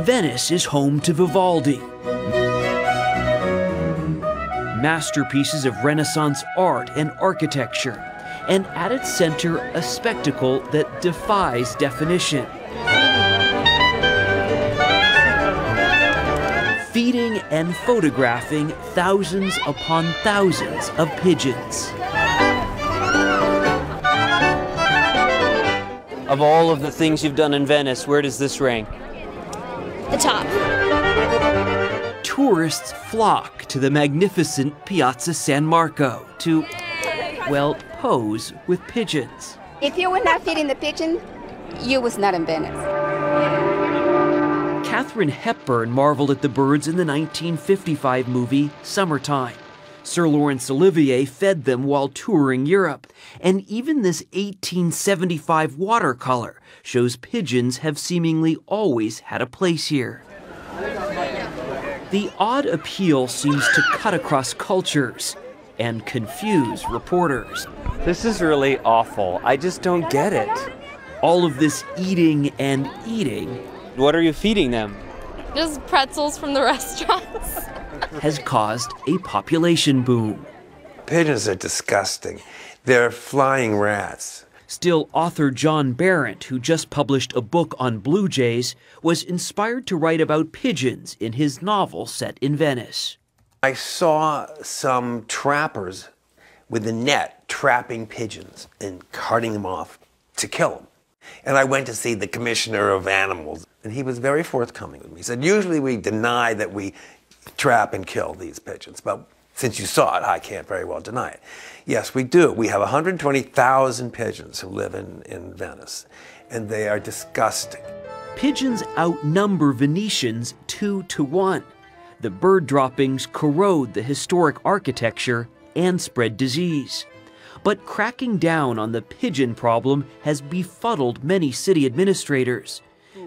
Venice is home to Vivaldi. Masterpieces of Renaissance art and architecture, and at its center, a spectacle that defies definition. Feeding and photographing thousands upon thousands of pigeons. Of all of the things you've done in Venice, where does this rank? The top. Tourists flock to the magnificent Piazza San Marco to, well, pose with pigeons. If you were not feeding the pigeon, you was not in Venice. Katharine Hepburn marveled at the birds in the 1955 movie Summertime. Sir Laurence Olivier fed them while touring Europe. And even this 1875 watercolor shows pigeons have seemingly always had a place here. The odd appeal seems to cut across cultures and confuse reporters. This is really awful. I just don't get it. All of this eating and eating. What are you feeding them? Just pretzels from the restaurants. Has caused a population boom. Pigeons are disgusting. They're flying rats. Still, author John Berendt, who just published a book on blue jays, was inspired to write about pigeons in his novel set in Venice. I saw some trappers with a net trapping pigeons and carting them off to kill them. And I went to see the commissioner of animals, and he was very forthcoming with me. He said, usually we deny that we trap and kill these pigeons, but since you saw it, I can't very well deny it. Yes, we do. We have 120,000 pigeons who live in Venice, and they are disgusting. Pigeons outnumber Venetians 2-to-1. The bird droppings corrode the historic architecture and spread disease. But cracking down on the pigeon problem has befuddled many city administrators.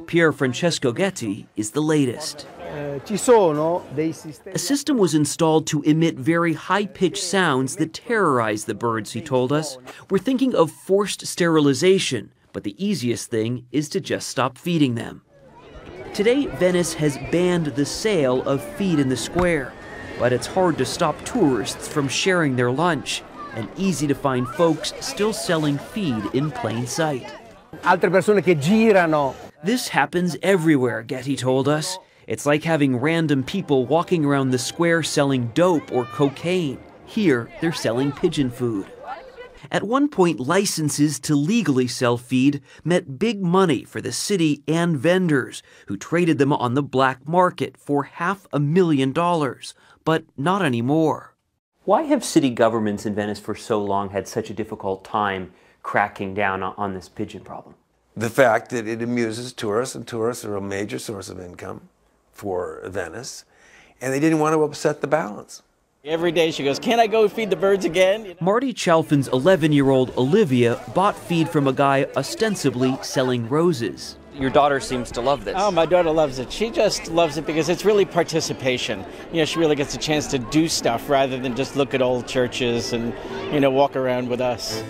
Pier Francesco Ghetti is the latest. A system was installed to emit very high-pitched sounds that terrorize the birds, he told us. We're thinking of forced sterilization, but the easiest thing is to just stop feeding them. Today, Venice has banned the sale of feed in the square, but it's hard to stop tourists from sharing their lunch, and easy to find folks still selling feed in plain sight. This happens everywhere, Ghetti told us. It's like having random people walking around the square selling dope or cocaine. Here, they're selling pigeon food. At one point, licenses to legally sell feed meant big money for the city and vendors, who traded them on the black market for $500,000, but not anymore. Why have city governments in Venice for so long had such a difficult time cracking down on this pigeon problem? The fact that it amuses tourists, and tourists are a major source of income for Venice, and they didn't want to upset the balance. Every day she goes, "Can I go feed the birds again?" You know? Marty Chalfin's 11-year-old Olivia bought feed from a guy ostensibly selling roses. Your daughter seems to love this. Oh, my daughter loves it. She just loves it because it's really participation. You know, she really gets a chance to do stuff rather than just look at old churches and, you know, walk around with us.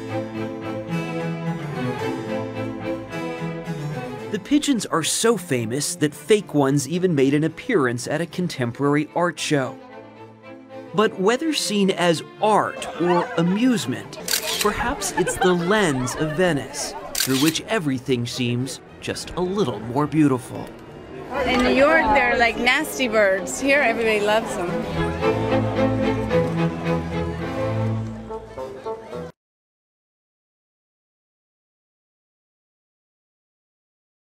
The pigeons are so famous that fake ones even made an appearance at a contemporary art show. But whether seen as art or amusement, perhaps it's the lens of Venice, through which everything seems just a little more beautiful. In New York, they're like nasty birds. Here, everybody loves them.